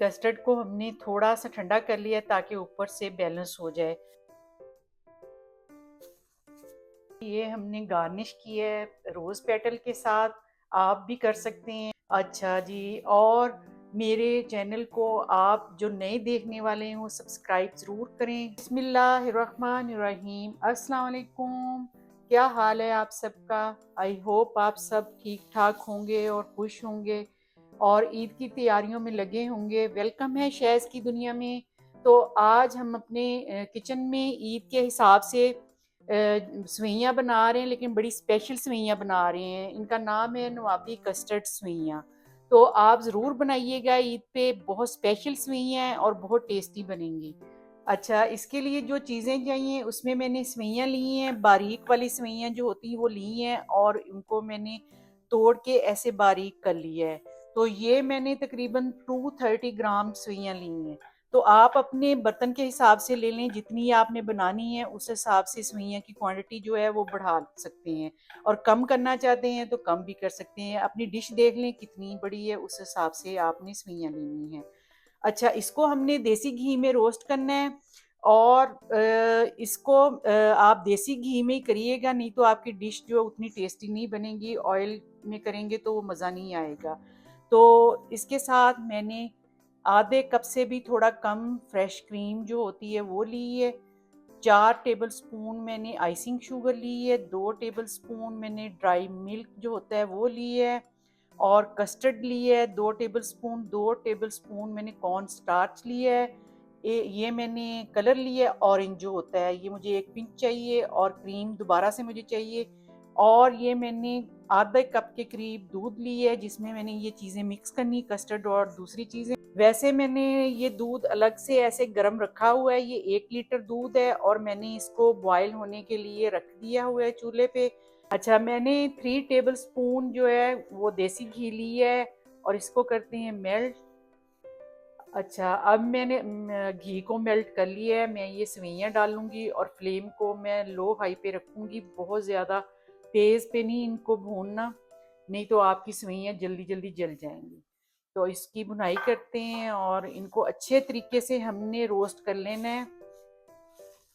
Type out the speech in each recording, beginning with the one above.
Custard को हमने थोड़ा सा ठंडा कर लिया ताकि ऊपर से बैलेंस हो जाए। ये हमने गार्निश किया है रोज़ पेटल के साथ, आप भी कर सकते हैं। अच्छा जी, और मेरे चैनल को आप जो नए देखने वाले हैं वो सब्सक्राइब ज़रूर करें। बिस्मिल्लाहिर्रहमानिर्रहीम, अस्सलाम वालेकुम। क्या हाल है आप सबका? आई होप आप सब ठीक ठाक होंगे और खुश होंगे और ईद की तैयारियों में लगे होंगे। वेलकम है शैज़ की दुनिया में। तो आज हम अपने किचन में ईद के हिसाब से सवैयाँ बना रहे हैं, लेकिन बड़ी स्पेशल सवैयाँ बना रहे हैं। इनका नाम है नवाबी कस्टर्ड सवैयाँ। तो आप ज़रूर बनाइएगा ईद पे, बहुत स्पेशल सवैयाँ हैं और बहुत टेस्टी बनेंगी। अच्छा, इसके लिए जो चीज़ें चाहिए उसमें मैंने सवैयाँ ली हैं, बारीक वाली सवैयाँ जो होती हैं वो ली हैं और उनको मैंने तोड़ के ऐसे बारीक कर लिया है। तो ये मैंने तकरीबन 230 ग्राम सवैयाँ ली हैं। तो आप अपने बर्तन के हिसाब से ले लें, जितनी आपने बनानी है उस हिसाब से सवैयाँ की क्वांटिटी जो है वो बढ़ा सकते हैं, और कम करना चाहते हैं तो कम भी कर सकते हैं। अपनी डिश देख लें कितनी बड़ी है, उस हिसाब से आपने सवैयाँ लेनी है। अच्छा, इसको हमने देसी घी में रोस्ट करना है और इसको आप देसी घी में ही करिएगा, नहीं तो आपकी डिश जो उतनी टेस्टी नहीं बनेगी। ऑयल में करेंगे तो वो मज़ा नहीं आएगा। तो इसके साथ मैंने आधे कप से भी थोड़ा कम फ्रेश क्रीम जो होती है वो ली है। 4 टेबल स्पून मैंने आइसिंग शुगर ली है, 2 टेबल स्पून मैंने ड्राई मिल्क जो होता है वो ली है, और कस्टर्ड ली है 2 टेबल स्पून, 2 टेबल स्पून मैंने कॉर्न स्टार्च लिया है। ये मैंने कलर लिया है ऑरेंज जो होता है, ये मुझे 1 पिंच चाहिए, और क्रीम दोबारा से मुझे चाहिए। और ये मैंने आधा कप के करीब दूध लिया है, जिसमें मैंने ये चीज़ें मिक्स करनी, कस्टर्ड और दूसरी चीज़ें। वैसे मैंने ये दूध अलग से ऐसे गर्म रखा हुआ है, ये 1 लीटर दूध है और मैंने इसको बॉयल होने के लिए रख दिया हुआ है चूल्हे पे। अच्छा, मैंने 3 टेबल स्पून जो है वो देसी घी ली है और इसको करते हैं मेल्ट। अच्छा, अब मैंने घी को मेल्ट कर लिया है। मैं ये सवैयाँ डालूंगी और फ्लेम को मैं लो हाई पे रखूंगी, बहुत ज़्यादा तेज़ पे नहीं इनको भूनना, नहीं तो आपकी सवैयाँ जल्दी जल्दी जल जाएंगी। तो इसकी भुनाई करते हैं और इनको अच्छे तरीके से हमने रोस्ट कर लेना है,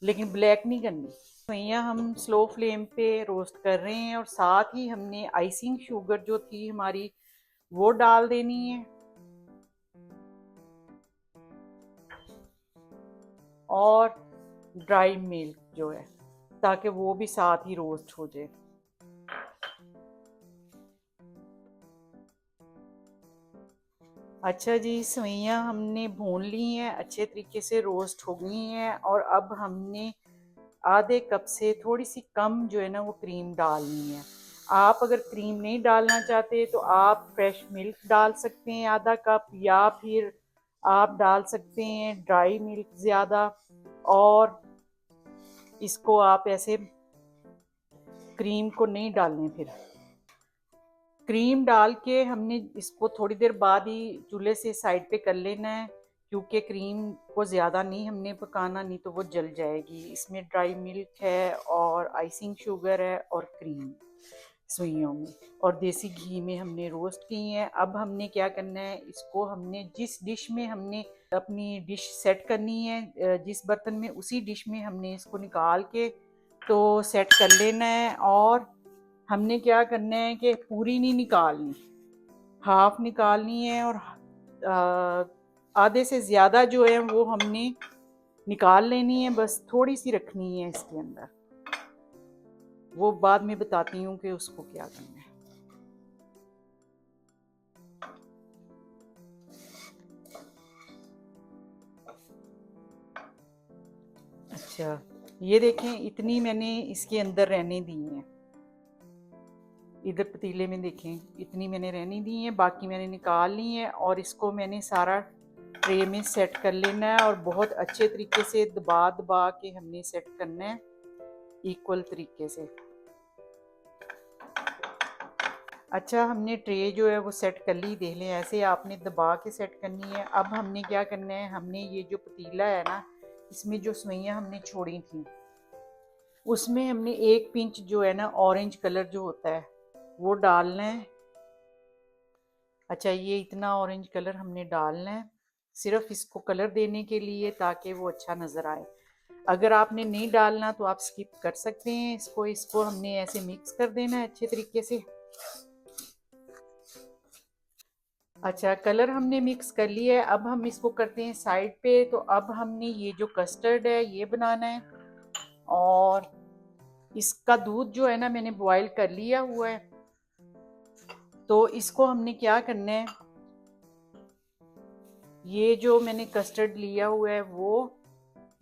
लेकिन ब्लैक नहीं करनी। सवैयाँ हम स्लो फ्लेम पे रोस्ट कर रहे हैं और साथ ही हमने आइसिंग शुगर जो थी हमारी वो डाल देनी है, और ड्राई मिल्क जो है, ताकि वो भी साथ ही रोस्ट हो जाए। अच्छा जी, सवैयाँ हमने भून ली हैं, अच्छे तरीके से रोस्ट हो गई हैं, और अब हमने आधे कप से थोड़ी सी कम जो है ना वो क्रीम डालनी है। आप अगर क्रीम नहीं डालना चाहते तो आप फ्रेश मिल्क डाल सकते हैं आधा कप, या फिर आप डाल सकते हैं ड्राई मिल्क ज़्यादा, और इसको आप ऐसे क्रीम को नहीं डालने। फिर क्रीम डाल के हमने इसको थोड़ी देर बाद ही चूल्हे से साइड पे कर लेना है, क्योंकि क्रीम को ज़्यादा नहीं हमने पकाना, नहीं तो वो जल जाएगी। इसमें ड्राई मिल्क है और आइसिंग शुगर है और क्रीम सुइयों में और देसी घी में हमने रोस्ट की हैं। अब हमने क्या करना है, इसको हमने जिस डिश में हमने अपनी डिश सेट करनी है, जिस बर्तन में, उसी डिश में हमने इसको निकाल के तो सेट कर लेना है। और हमने क्या करना है कि पूरी नहीं निकालनी, हाफ निकालनी है, और आधे से ज़्यादा जो है वो हमने निकाल लेनी है, बस थोड़ी सी रखनी है इसके अंदर। वो बाद में बताती हूँ कि उसको क्या करना है। अच्छा, ये देखें, इतनी मैंने इसके अंदर रहने दी हैं, इधर पतीले में देखें इतनी मैंने रहने दी हैं, बाकी मैंने निकाल ली हैं, और इसको मैंने सारा ट्रे में सेट कर लेना है, और बहुत अच्छे तरीके से दबा दबा के हमने सेट करना है इक्वल तरीके से। अच्छा, हमने ट्रे जो है वो सेट कर ली, देख लें ऐसे आपने दबा के सेट करनी है। अब हमने क्या करना है, हमने ये जो पतीला है ना, इसमें जो सवैयाँ हमने छोड़ी थी उसमें हमने 1 पिंच जो है ना ऑरेंज कलर जो होता है वो डालना है। अच्छा, ये इतना ऑरेंज कलर हमने डालना है, सिर्फ इसको कलर देने के लिए, ताकि वो अच्छा नज़र आए। अगर आपने नहीं डालना तो आप स्किप कर सकते हैं इसको हमने ऐसे मिक्स कर देना है अच्छे तरीके से। अच्छा, कलर हमने मिक्स कर लिया है, अब हम इसको करते हैं साइड पे। तो अब हमने ये जो कस्टर्ड है ये बनाना है, और इसका दूध जो है ना मैंने बॉईल कर लिया हुआ है। तो इसको हमने क्या करना है, ये जो मैंने कस्टर्ड लिया हुआ है वो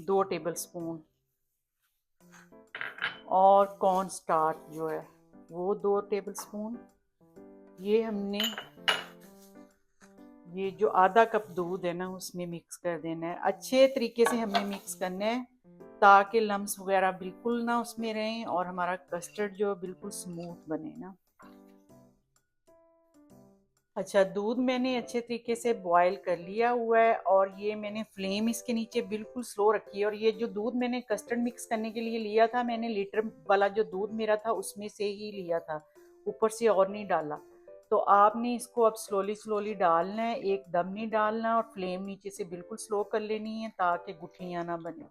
2 टेबल स्पून, और कॉर्न स्टार्च जो है वो 2 टेबल स्पून, ये हमने ये जो आधा कप दूध है ना उसमें मिक्स कर देना है। अच्छे तरीके से हमने मिक्स करना है ताकि लम्स वगैरह बिल्कुल ना उसमें रहें और हमारा कस्टर्ड जो बिल्कुल स्मूथ बने ना। अच्छा, दूध मैंने अच्छे तरीके से बॉईल कर लिया हुआ है, और ये मैंने फ्लेम इसके नीचे बिल्कुल स्लो रखी है। और ये जो दूध मैंने कस्टर्ड मिक्स करने के लिए लिया था, मैंने लीटर वाला जो दूध मेरा था उसमें से ही लिया था, ऊपर से और नहीं डाला। तो आपने इसको अब स्लोली स्लोली डालना है, एकदम नहीं डालना, और फ्लेम नीचे से बिल्कुल स्लो कर लेनी है ताकि गुठलियाँ ना बने।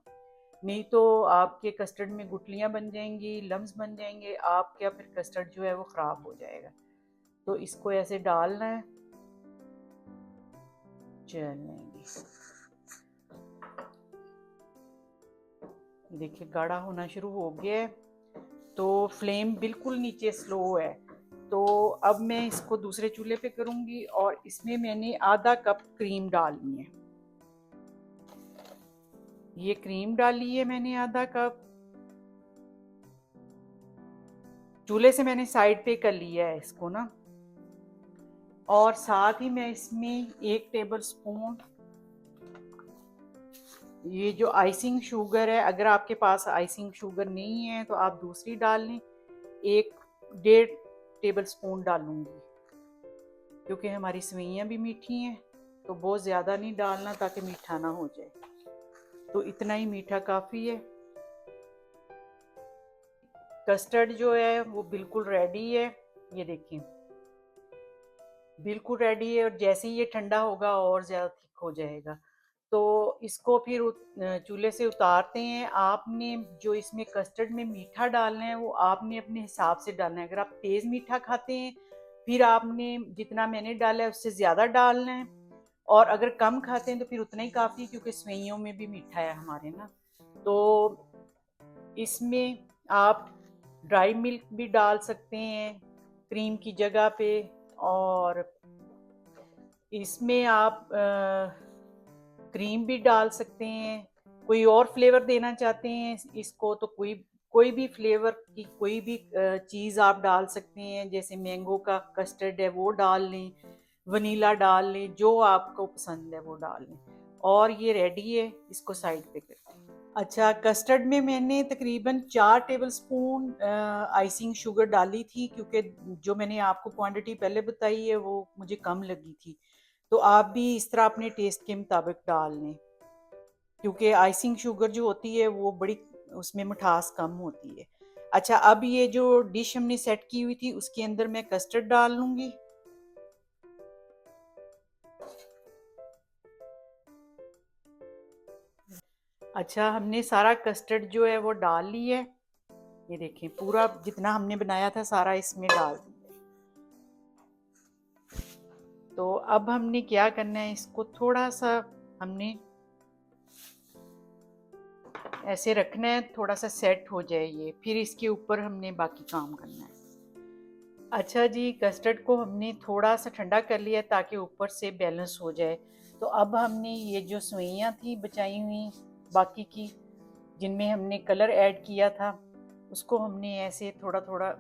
नहीं तो आपके कस्टर्ड में गुठलियाँ बन जाएंगी, लम्स बन जाएंगे, आपका फिर कस्टर्ड जो है वो ख़राब हो जाएगा। तो इसको ऐसे डालना है, चलेंगे। देखिए गाढ़ा होना शुरू हो गया है, तो फ्लेम बिल्कुल नीचे स्लो है। तो अब मैं इसको दूसरे चूल्हे पे करूंगी, और इसमें मैंने आधा कप क्रीम डालनी है। ये क्रीम डाली है मैंने आधा कप, चूल्हे से मैंने साइड पे कर लिया है इसको ना। और साथ ही मैं इसमें 1 टेबल स्पून ये जो आइसिंग शुगर है, अगर आपके पास आइसिंग शुगर नहीं है तो आप दूसरी डाल लें, 1 डेढ़ टेबल स्पून डालूंगी, क्योंकि हमारी सेवइयाँ भी मीठी हैं। तो बहुत ज़्यादा नहीं डालना ताकि मीठा ना हो जाए, तो इतना ही मीठा काफ़ी है। कस्टर्ड जो है वो बिल्कुल रेडी है, ये देखिए बिल्कुल रेडी है। और जैसे ही ये ठंडा होगा और ज़्यादा थिक हो जाएगा। तो इसको फिर चूल्हे से उतारते हैं। आपने जो इसमें कस्टर्ड में मीठा डालना है वो आपने अपने हिसाब से डालना है। अगर आप तेज़ मीठा खाते हैं फिर आपने जितना मैंने डाला है उससे ज़्यादा डालना है, और अगर कम खाते हैं तो फिर उतना ही काफ़ी, क्योंकि सेवइयों में भी मीठा है हमारे ना। तो इसमें आप ड्राई मिल्क भी डाल सकते हैं क्रीम की जगह पे, और इसमें आप क्रीम भी डाल सकते हैं। कोई और फ्लेवर देना चाहते हैं इसको तो कोई कोई भी फ्लेवर की कोई भी चीज़ आप डाल सकते हैं। जैसे मैंगो का कस्टर्ड है वो डाल लें, वनीला डाल लें, जो आपको पसंद है वो डाल लें। और ये रेडी है, इसको साइड पे करते हैं। अच्छा, कस्टर्ड में मैंने तकरीबन 4 टेबल स्पून आइसिंग शुगर डाली थी, क्योंकि जो मैंने आपको क्वांटिटी पहले बताई है वो मुझे कम लगी थी। तो आप भी इस तरह अपने टेस्ट के मुताबिक डाल लें, क्योंकि आइसिंग शुगर जो होती है वो बड़ी उसमें मिठास कम होती है। अच्छा, अब ये जो डिश हमने सेट की हुई थी उसके अंदर मैं कस्टर्ड डाल लूँगी। अच्छा, हमने सारा कस्टर्ड जो है वो डाल लिया है। ये देखें पूरा जितना हमने बनाया था सारा इसमें डाल दिया। तो अब हमने क्या करना है, इसको थोड़ा सा हमने ऐसे रखना है, थोड़ा सा सेट हो जाए ये, फिर इसके ऊपर हमने बाकी काम करना है। अच्छा जी, कस्टर्ड को हमने थोड़ा सा ठंडा कर लिया ताकि ऊपर से बैलेंस हो जाए। तो अब हमने ये जो सेवइयाँ थी बचाई हुई बाकी की, जिनमें हमने कलर ऐड किया था, उसको हमने ऐसे थोड़ा थोड़ा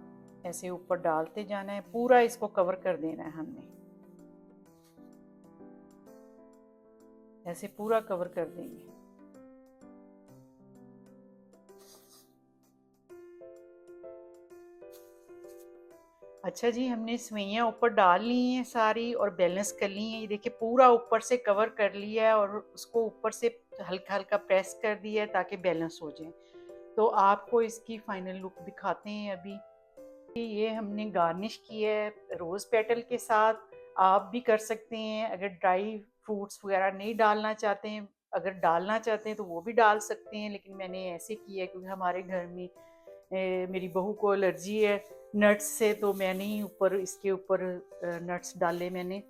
ऐसे ऊपर डालते जाना है। पूरा इसको कवर कर देना है हमने, ऐसे पूरा कवर कर देंगे। अच्छा जी, हमने सेवइयाँ ऊपर डाल ली हैं सारी और बैलेंस कर ली हैं। ये देखिए पूरा ऊपर से कवर कर लिया है, और उसको ऊपर से हल्का हल्का प्रेस कर दिया है ताकि बैलेंस हो जाए। तो आपको इसकी फाइनल लुक दिखाते हैं अभी। ये हमने गार्निश किया है रोज़ पेटल के साथ। आप भी कर सकते हैं, अगर ड्राई फ्रूट्स वगैरह नहीं डालना चाहते हैं, अगर डालना चाहते हैं तो वो भी डाल सकते हैं, लेकिन मैंने ऐसे किया है क्योंकि हमारे घर में मेरी बहू को एलर्जी है नट्स से, तो मैंने ही ऊपर इसके ऊपर नट्स डाले मैंने।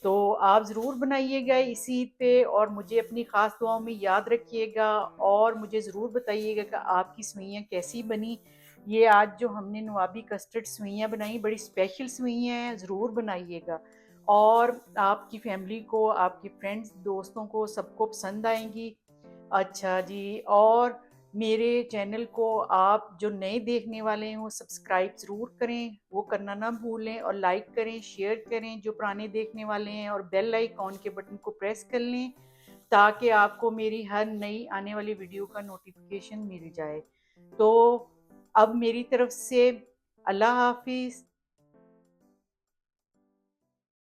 तो आप ज़रूर बनाइएगा इस ईद पे और मुझे अपनी ख़ास दुआओं में याद रखिएगा और मुझे ज़रूर बताइएगा कि आपकी सेवइयाँ कैसी बनी। ये आज जो हमने नवाबी कस्टर्ड सेवइयाँ बनाई बड़ी स्पेशल सेवइयाँ हैं, ज़रूर बनाइएगा और आपकी फैमिली को, आपके फ्रेंड्स, दोस्तों को सबको पसंद आएंगी। अच्छा जी, और मेरे चैनल को आप जो नए देखने वाले हैं वो सब्सक्राइब ज़रूर करें, वो करना ना भूलें और लाइक करें, शेयर करें जो पुराने देखने वाले हैं, और बेल आइकॉन के बटन को प्रेस कर लें ताकि आपको मेरी हर नई आने वाली वीडियो का नोटिफिकेशन मिल जाए। तो अब मेरी तरफ से अल्लाह हाफिज़।